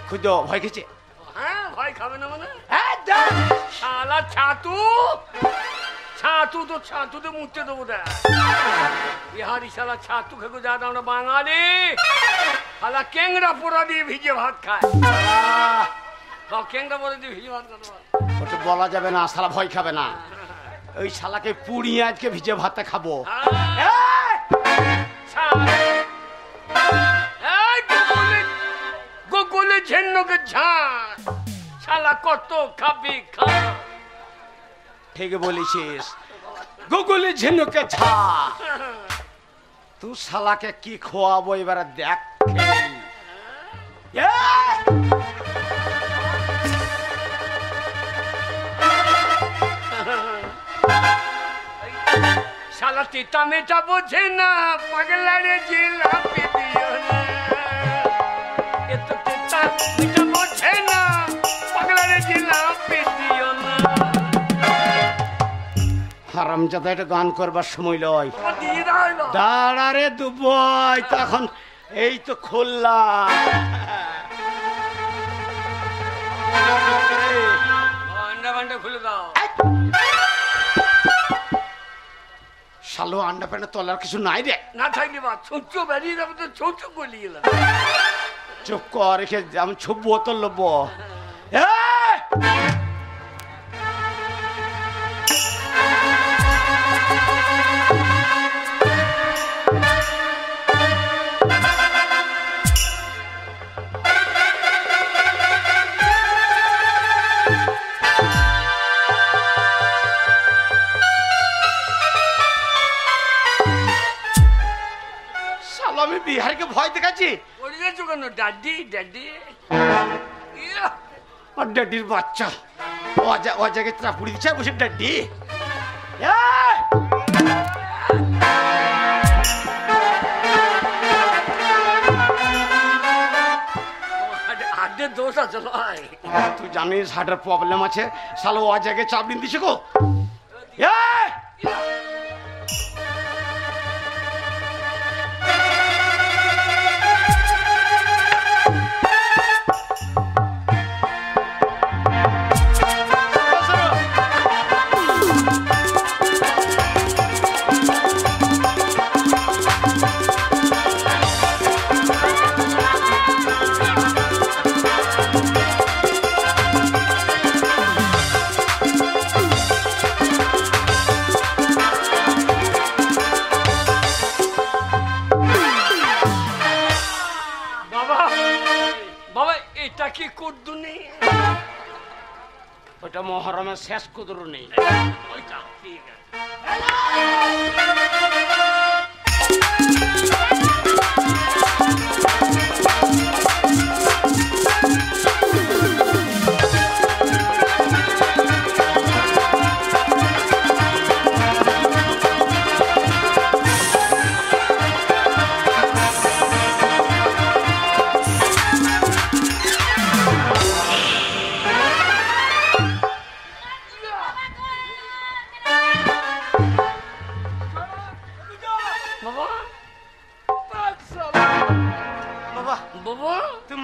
খুঁজো ভয় খেয়েছে।
হ্যাঁ, ভয় খাবে না মানে?
হ্যাঁ, যা।
শালা ছাতু, ছাতু তো ছাতুতে মুছতে দেবো। দেখ বিহারি শালা ছাতু খেকো যা, আমরা বাঙালি শালা কেংড়া পোড়া দিয়ে ভিজে ভাত খায়। কেংড়া পোড়া দিয়ে ভিজে ভাত খাতে পারে?
ওটা বলা যাবে না, শালা ভয় খাবে না। ওই শালাকে পুড়িয়ে আজকে ভিজে ভাতে খাবো।
গোকুলে ঝেন্নকে ঝাঁস শালা কত খাবি খা।
ঠিক বলেছিস, গুগলি ঝিনুকে ছা। তুই শালাকে কি খোয়াবো এবারে দেখ।
শালা তিতা মেটা বোঝে না, পাগলারে জিলাপি দিও না। এ তো তিতা মেটা বোঝে না, পাগলারে জিলাপি দিও না।
হারামজাদা, এটা গান করবার সময় লয়।
ও দিয়ে দাও না।
দাঁড়া রে দুবই, তখন এই তো খুললাম।
আন্ডা বান্ডা খুলে দাও।
শালো আন্ডা প্যান্ডা তলার কিছু নাই রে।
না থাকলে বা ছুঁচো বেরিয়ে যাবে তো ছুঁচো গলিয়ে গেলাম।
চুপ কর, রেখে আমি ছুপ বোতল লব। আমি বিহারকে ভয় দেখাচ্ছি।
পড়ে গেছো কেন? ড্যাডি ড্যাডি
আর ড্যাডির বাচ্চা ও জায়গায় চাপুড়ি দিচ্ছে বসে ডাড্ডি
হাটের দোষ আছে নয়,
তুই জানিস হার্টের প্রবলেম আছে, শালো ও জায়গায় চাপড়ি দিছে গো। ওটা মহরমের শেষ কুদরু নেই।
ওইটা ঠিক আছে।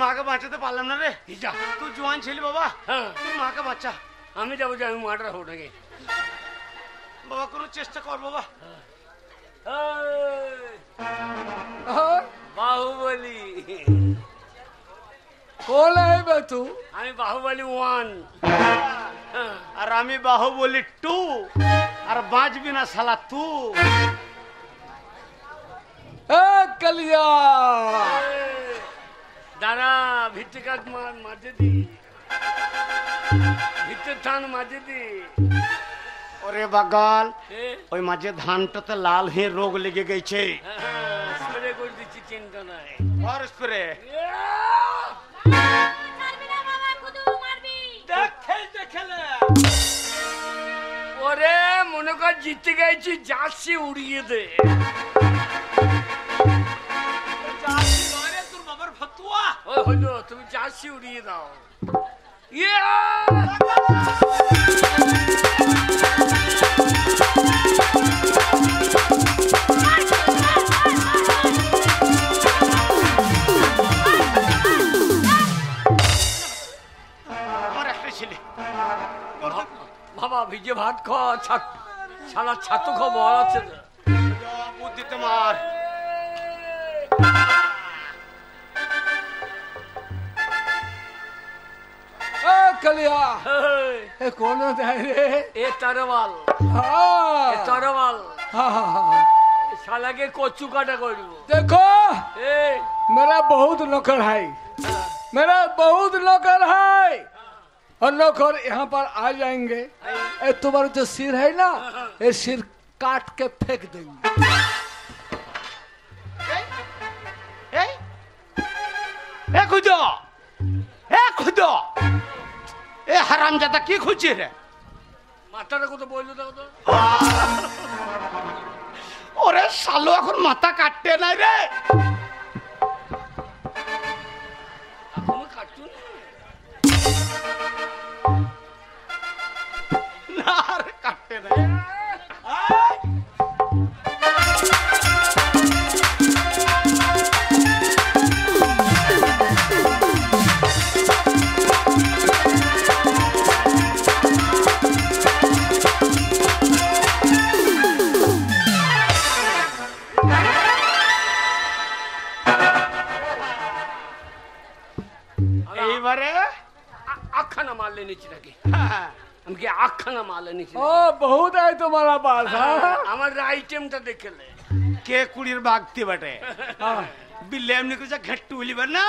মাকে বাঁচাতে পারলাম না রে। তুই জোয়ান ছিলি বাবা, তুই মাকে বাঁচা।
আমি যাবো যে আমি মাটা হো নাকি
বাবা, কোনো চেষ্টা কর বাবা।
বাহুবলী
कौन है बे तू?
আমি বাহুবলী 1
আর আমি বাহুবলী 2 আর বাঁচবি না শালা তুই।
ए कलिया
দাঁড়া, ভিত্তিকাত মাঝে দি, ভিত্তির ধান মাঝে দি।
ওরে বাগাল,
এ,
ওই মাঝে ধানটাতে লাল হয়ে রোগ লেগে গেছে।
স্প্রে করে দিচ্ছি, চিন্তা নাই।
আর স্প্রে
ছাড়বি না বাবা, কুদু মারবি।
ওরে মনে কর জিতে গেছি, যাচ্ছি উড়িয়ে দে।
তোর বাবার ফতুয়া।
ও হলো, তুমি যাচ্ছি উড়িয়ে দাও।
আমার একটা ছেলে
বাবা ভিজে ভাত খাওয়া, সারা ছাতু খাওয়া বল আছে তো।
বুদ্ধিতে মার।
ए कलिया ए कौन है रे?
এ তারওয়াল,
हाँ
এ তারওয়াল
हाँ हाँ हाँ।
শালাকে কচু কাটা করবো।
देखो
এ
मेरा बहुत नौकर है, मेरा बहुत नौकर है, और नौकर यहाँ पर आ जाएंगे। ए तुम्हारा जो सिर है ना, ये सिर काट के फेंक देंगे।
এ হারামজাদা কি খুঁজছিস রে?
মাথাটা কত বললো দেখো তো।
ওরে শালো, এখন মাথা কাটতে নাই রে।
এখনো কাটছো
না রে, কাটতে নাই। এইবারে
আখানা মারলে নিচ্ছি নাকি? আমি কি আখানা মারলে নিচ্ছি?
ओ बहुत है तुम्हारा पास। हाँ
আমার আইটেমটা দেখলে
কে কুড়ির বাগতি বাটে বিলে এমনি করে ঘেট্টু বলিবে না,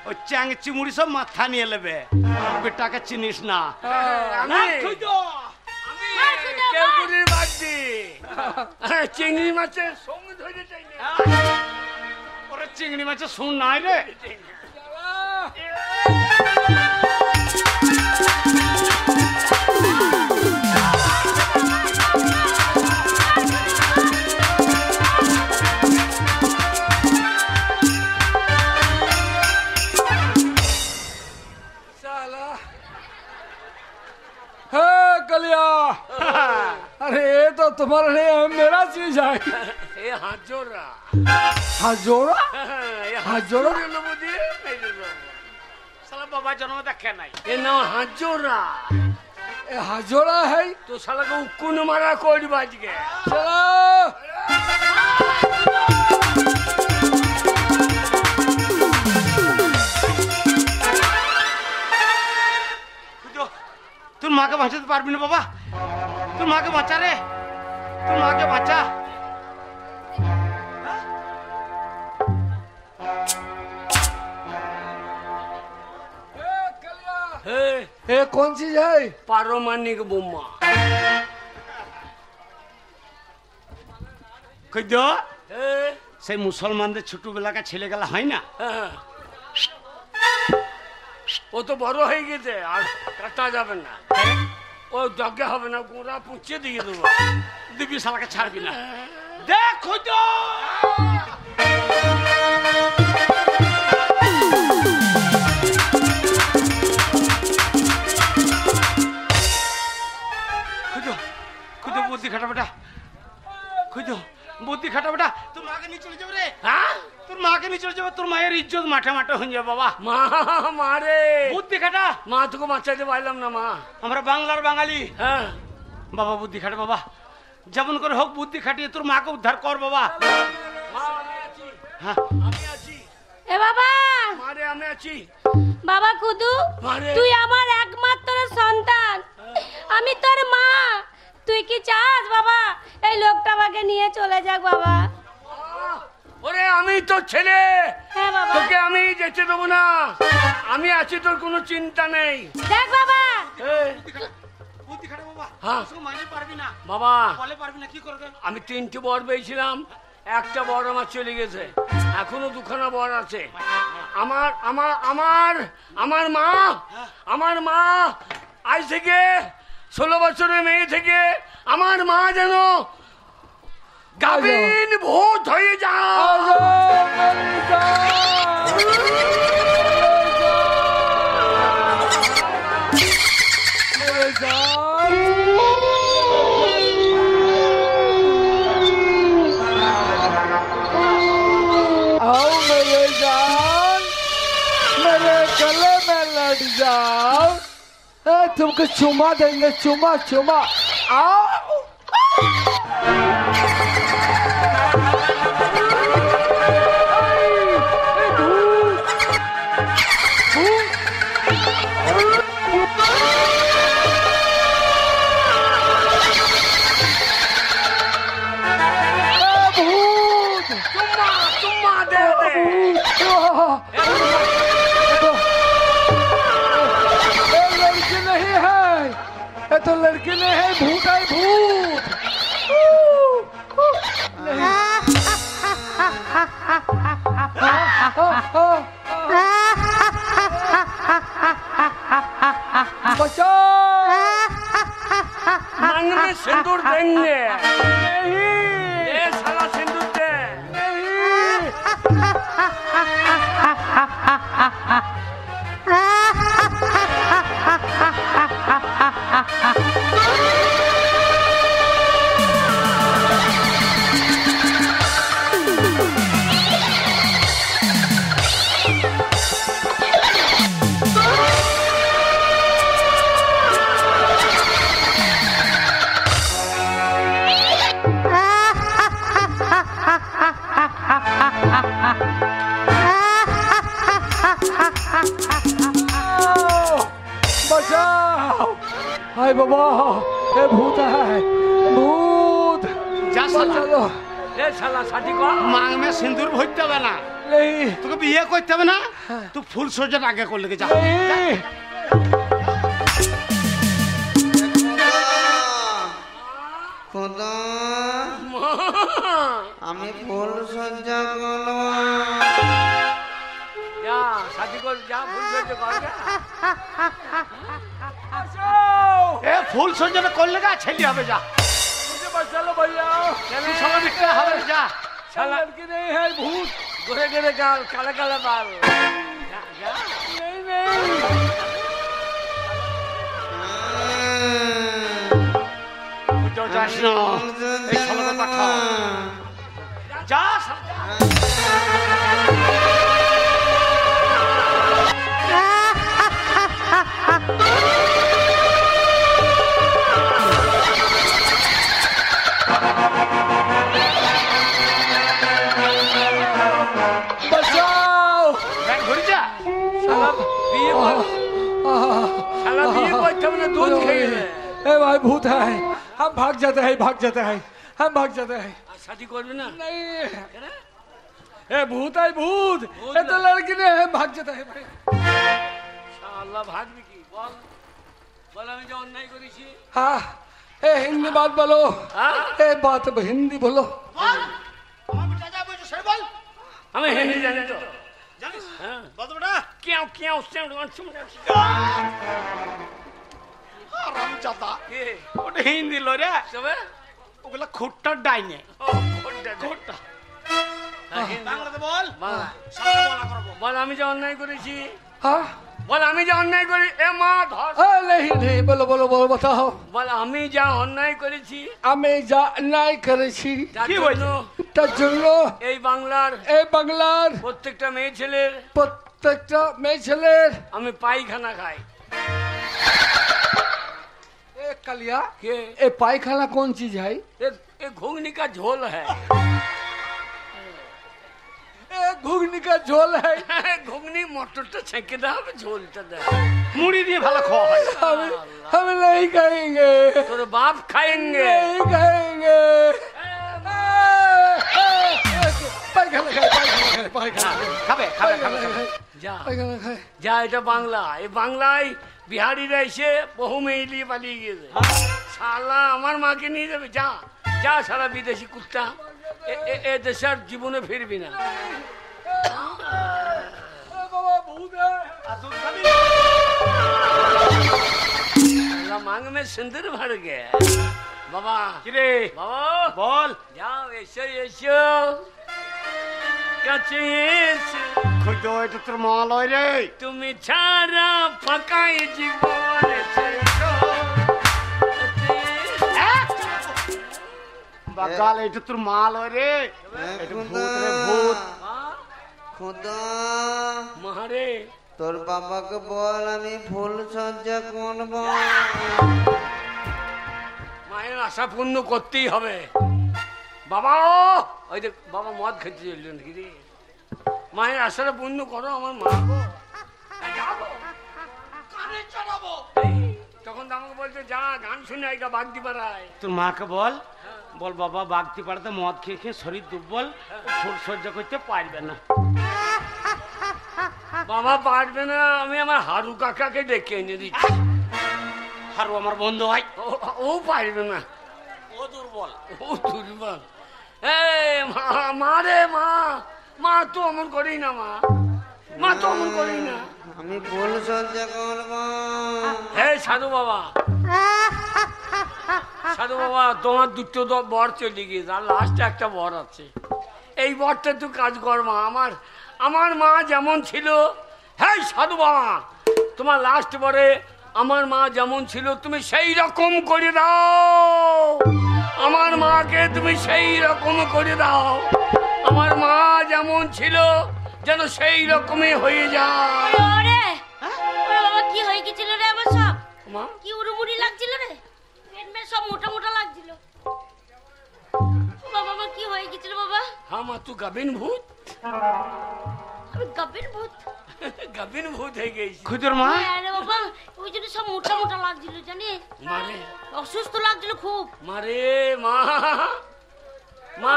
ওই চ্যাং চিমুড়ি সব মাথা নিয়ে নেবে। বেটাকে চিনিস না।
আমি কেউকুড়ির বাদ দি, চিংড়ি মাছের সঙ্গে ধরে চাই না।
ওরে চিংড়ি মাছের শুন নাই রে।
हाँ। कलिया अरे ये तो तुम्हारे लिए मेरा चीज है
এ হাত জোড়া
हाथ जोड़ा हाथ जोड़ा
নেবো দিয়ে এই যে নেবো।
শালা বাবা জন্ম দেখে নাই।
এর নাম হাত জোড়া।
ये हाथ जोड़ा है
তো শালাকে উকুন মারা করবি আজকে।
चलो
তোর মাকে বাঁচাতে পারবি না বাবা, তোর মাকে বাঁচা রে, তোর মাকে বাঁচা।
হে
ये कौन चीज है
পারমাণিক বোমা।
কই
হে
সেই মুসলমানদের ছোটবেলাকা ছেলেগুলা হয় না,
হ্যাঁ। ও তো বড় হয়ে গেছে আর কাটা যাবে না, ও জগে হবে না, গোড়া পুঁচিয়ে দিয়ে দেবো।
দিবি শালাকে ছাড়বি না। দেখ খুঁজো খুঁজো খুঁজো বুদ্ধি খাটা বেটা, খুঁজো বুদ্ধি খাটা বেটা। তোর মাকে নিয়ে চলে যাবে রে,
হ্যাঁ
তোর মাকে নিয়ে চলে যাবে, তোর মায়ের ইজ্জত মাঠে মাঠে হয়ে যাবে বাবা।
মা মারে
বুদ্ধি খাটা,
মা তোকে বাঁচাতে পারলাম না মা।
আমরা বাংলার বাঙালি
হ্যাঁ
বাবা, বুদ্ধি খাটে বাবা, যেমন করে হোক বুদ্ধি খাটিয়ে তোর মাকে উদ্ধার কর বাবা।
মা আমি আছি,
হ্যাঁ
আমি আছি
এ বাবা
মারে, আমি আছি
বাবা কুদু
মারে।
তুই আমার একমাত্র সন্তান, আমি তোর মা, তুই কি চাস বাবা এই লোকটা আমাকে নিয়ে চলে যাক বাবা?
ওরে আমি তোর ছেলে,
হ্যাঁ বাবা।
তোকে আমি যেতে দেবো না, আমি আছি, তোর কোনো চিন্তা নেই।
দেখ বাবা
এই,
বুদ্ধি খাটে বাবা,
হ্যাঁ।
তুই মানে পারবি না,
বাবা
বলে পারবি না, কি করবে?
আমি 3টে বর পেয়েছিলাম, একটা বর আমার চলে গেছে, এখনো 2খানা বর আছে। আমার আমার আমার আমার মা, আমার মা আজ থেকে 16 বছরের মেয়ে থেকে আমার মা যেন গাভিন ভূত হয়ে যায়।
आओ मेरे जान, मेरे गले में लड़ जाओ, तुमको चुमा देंगे, चुमा चुमा। आओ
चुम्मा चुम्मा दे दे।
लड़की नहीं है, ये तो लड़की नहीं है, भूत है भूत। बचाओ
मांग में सिंदूर देंगे,
नहीं
ये साला सिंदूर दे।
बचाओ, हाय बाबा, ये भूत है, भूत।
যা শালা,
चलो
ये साला शादी कर।
মাং মে সিন্দুর ভরতে হবে না,
नहीं
তোকে বিয়ে করতে হবে না, তুই ফুল সজ্জার আগে করলে যা।
नहीं
খোদা আমি ফুল সজ্জা করবো।
जा शादी कर, जा भूल गए कर जा।
এ ফুল সজ্জাটা করলে গা ছেলে হবে, যা
मुझे बचा लो भैया,
তুই সবাই বিক্রি হবে, যা।
साला लड़की नहीं है, भूत।
गोरे गोरे गाल, काले काले बाल। जा जा।
नहीं नहीं
যাস না এই শালাকে পাঠা যা
बचाओ
ঘুরে যা
শালা বিয়ে কর- শালা বিয়ে করতে হবে না, দুধ খেয়ে নে।
ए भाई भूत है हम भाग जाते हैं भाग जाते हैं हम भाग जाते हैं
আর শাদি করবে না?
नहीं
কেন?
ए भूत है भूत
भूत
ये तो
ना।
लड़की ने है भाग जाता है भाई
শালা ভাগবি কি বল? বল আমি যে অন্যায় করেছি।
हाँ ए हिंदी बात बोलो
হ্যাঁ?
ए बात अब हिंदी बोलो
আমি হিন্দি জানি তো।
জানিস
হ্যাঁ।
বল তো বেটা
কেউ কেউ
রামজাদা
কে?
ওটা হিন্দি লরে
তবে?
ওগুলা খুঁটটার ডাইনে
ও, কোনটা?
খুঁটটা
হ্যাঁ, হিন্দি।
বাংলাতে বল
বাংলা।
সামনে বলা করবো
বল আমি যে অন্যায় করেছি।
हाँ
বল আমি যে অন্যায় করি এ মা ধর।
नहीं नहीं बोलो बोलो बोलो बताओ
বল আমি যা অন্যায় করেছি
আমি যা নাই করেছি
তার
কি
জন্য
তার জন্য
এই বাংলার
এই বাংলার
প্রত্যেকটা মেয়ে ছেলের
প্রত্যেকটা মেয়ে ছেলের
আমি পায়খানা খাই।
ए कलिया
কে?
ए पायखाना कौन चीज है
ये घुगनी का झोल है।
ए घुगनी का झोल है
ঘুগনি মটরটা ছেঁকে দেওয়া হবে, ঝোলটা দেয়।
মুড়ি দিয়ে ভালো খাওয়া হয়
हम नहीं खाएंगे
তোর বাপ খাएंगे।
नहीं खाएंगे पायखाना खाए पायखाना
খাবে খাবে খাবে খাবে।
যা
पायखाना खाए
যা, এটা বাংলা। এই বাংলায় বিহারিরা এসে বহু মেয়ে নিয়ে পালিয়ে গিয়েছে। শালা আমার মাকে নিয়ে যাবে। যা যা সারা বিদেশি কুত্তা, এ দেশে আর জীবনে ফিরবি না।
बाबा भूत है
আর দুধ খাবি?
শালা মাंग में सिंदूर भर गया। বাবা
কিরে
বাবা
বল
যাও, এসো এসো কাছে এসো,
খুঁজো এটা তোর মা লয় রে
তুমি ছাড়া ফাঁকাই জীবন। এসো, এসো, কাছে
বাগাল এটা তোর মা লয় রে এটা ভূত রে ভূত
খোদা
মারে
তোর বাবাকে বল আমি ফুল সজ্জা করবো।
মায়ের আশা পূর্ণ করতেই হবে। বাবা ওই দেখ, বাবা মদ খেতে চলল নাকি রে? মায়ের আশাটা পূর্ণ করো আমার মা গো। যাবো কানে চড়াবো। তখন তো আমাকে বলছে যা গান শুনে আইগা বাগদি পাড়ায়।
তোর মাকে বল বল বাবা বাগতি পাড়াতে মদ খেয়ে খেয়ে শরীর দুর্বল ফুল সহ্য করতে পারবে না
বাবা পারবে না, আমি আমার হারু কাকাকে ডেকে এনে দিচ্ছি।
আর ও আমার বন্ধু হয়
ও পারবে না,
ও দুর্বল
ও দুর্বল। এই মা, মা রে মা, মা তো অমন করেই না, মা তো অমন করেই না।
আমি ফুল সজ্জা করবো।
হে সাধু বাবা, সাধু বাবা তোমার দুটো তো বর চলে গিয়েছে, আর লাস্টে একটা বর আছে। এই বরটা তুই কাজ কর মা। আমার মা যেমন ছিল, হ্যাঁ সাধু বাবা তোমার লাস্ট বরে আমার মা যেমন ছিল তুমি সেই রকম করে দাও। আমার মাকে তুমি সেই রকম করে দাও। আমার মা যেমন ছিল যেন সেই রকমই হয়ে যায়।
ওরে ওরে বাবা কি হয়ে গেছিল রে আমার সব?
মা
কি উড়ুমুড়ি লাগছিল রে, পেট মেয়ে সব মোটা মোটা লাগছিল। বাবা মা কি হয়ে গেছিল বাবা?
হ্যাঁ মা তুই গাবিন ভূত,
আমি গাভীর ভূত।
গাবিন ভূত হয়ে গেছি।
খুদর মা
হ্যাঁ রে বাবা, ওই জন্য সব মোটা মোটা লাগছিল জানিস,
মারে
অসুস্থ লাগছিল খুব।
মারে মা, মা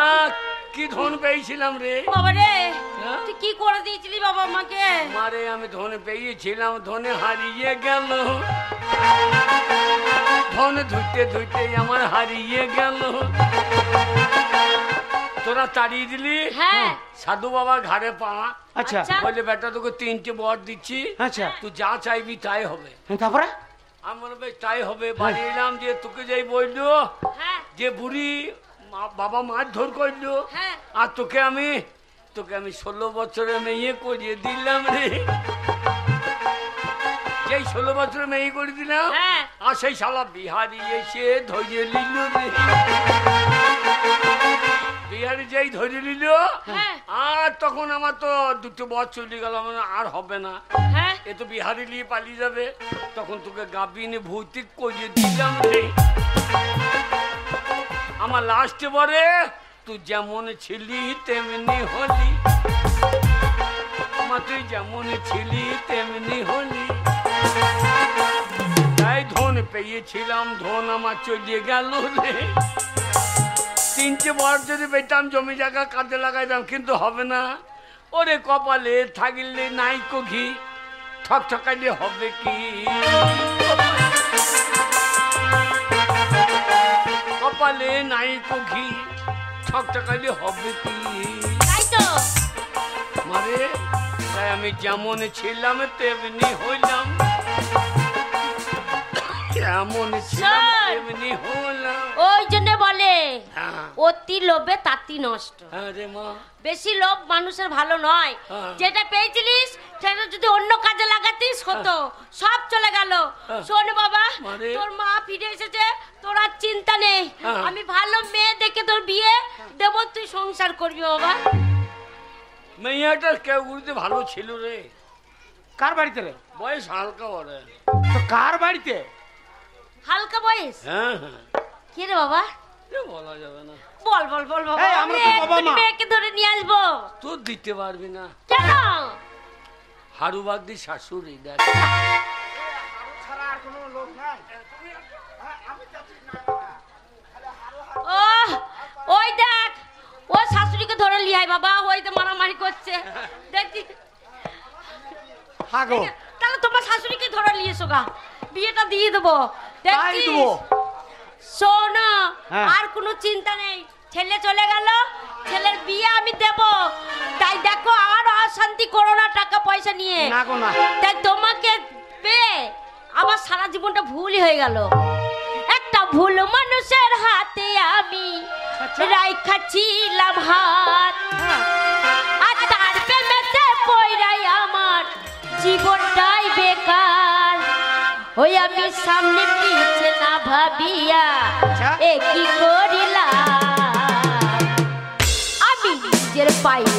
কি ধন পেয়েছিলাম রে।
বাবা রে
হ্যাঁ?
তুই কি করে দিয়েছিলি বাবা মাকে?
মারে আমি ধন পেয়েছিলাম, ধনে হারিয়ে গেল। ধন ধুইতে ধুইতে আমার হারিয়ে গেল। তোরা তাড়িয়ে দিলি।
হ্যাঁ।
সাধু বাবা ঘাড়ে পা।
আচ্ছা
আচ্ছা।
বলে বেটা তোকে 3টে বর দিচ্ছি,
আচ্ছা
তুই যা চাইবি তাই হবে।
তারপরে
আমি বললাম বেশ তাই হবে। বাড়ি এলাম যে তোকে যাই বললো
হ্যাঁ
যে বুড়ি বাবা মারধর করলো,
হ্যাঁ
আর তোকে আমি 16 বছরের মেয়ে করিয়ে দিলাম রে। যে সেই 16 বছর মেয়ে করে দিলাম।
হ্যাঁ।
আর সেই শালা বিহারি এসে ধরে নিল রে। বিহারি যেই ধরে নিল,
হ্যাঁ।
আর তখন আমার তো 2 বছর চলে গেল, আমার আর হবে না।
হ্যাঁ
এ তো বিহারি নিয়ে পালিয়ে যাবে। তখন তোকে গাবিনে ভর্তি করে দিলাম রে। আমার লাস্টে বলে তুই যেমন ছিলি তেমনি হলি, আমার তুই যেমন ছিলি তেমনি হলি। তাই ধন পেয়েছিলাম, ধন আমার চলে গেল রে। 3টে বার যদি পেতাম জমি জায়গা কাজে লাগাইতাম, কিন্তু হবে না। ওরে কপালে থাকলে নাই কঘি, ঠকঠকাইলে হবে কি? কপালে নাই কঘি, ঠকঠকাইলে হবে কি?
তাই তো।
মানে তাই আমি যেমন ছিলাম তেমনি হইলাম, যেমন ছিলাম
স্যার।
তেমনি হলাম।
ওই জন্য বলে
হ্যাঁ।
অতি লোভে তাতি নষ্ট।
আরে মা,
বেশি লোভ মানুষের ভালো নয়।
হ্যাঁ।
যেটা পেয়েছিলিস সেটা যদি অন্য কাজে লাগাতিস হতো, সব চলে গেল।
হ্যাঁ।
শোন বাবা,
মানে?
তোর মা ফিরে এসেছে, তোর আর চিন্তা নেই।
হ্যাঁ।
আমি ভালো মেয়ে দেখে তোর বিয়ে দেবো, তুই সংসার করবি বাবা।
মেয়েটা কেউ গুলিতে ভালো ছিল রে।
কার বাড়িতে রে?
বয়স হালকা ওরে।
তো কার বাড়িতে?
হালকা বয়স?
হ্যাঁ হ্যাঁ,
কে রে বাবা?
এ বলা যাবে না।
বল বল বল বাবা,
এই,
আমি
আমরা তো বাবা
এক্ষুনি
মা।
মেয়েকে ধরে নিয়ে আসবো।
তোর দিতে পারবি না।
কেন?
হারুবাগদি শাশুড়ি দেখ।
ও ওই দেখ, ও শাশুড়িকে ধরে লিয়াই বাবা, ওই তো মারামারি করছে দেখছি।
হ্যাঁ গো,
তাহলে তোমার শাশুড়িকে ধরে নিয়ে এসো গা, বিয়েটা দিয়ে দেবো।
তাই
দেখছিস?
দেবো।
শোন,
হ্যাঁ।
আর কোনো চিন্তা নেই, ছেলে চলে গেল, ছেলের বিয়ে আমি দেব। তাই দেখো আর অশান্তি করো না টাকা পয়সা নিয়ে।
না গো না।
তাই তোমাকে পেয়ে আমার সারা জীবনটা ভুলই হয়ে গেল। একটা ভুল মানুষের হাতে আমি রাইখাছিলাম হাত, আর তার প্রেমেতে পয়রাই আমার জীবনটাই বেকার। ওই আমি সামনে পিছে না ভাবিয়া এ কি করিলাম, আমি নিজের পায়ে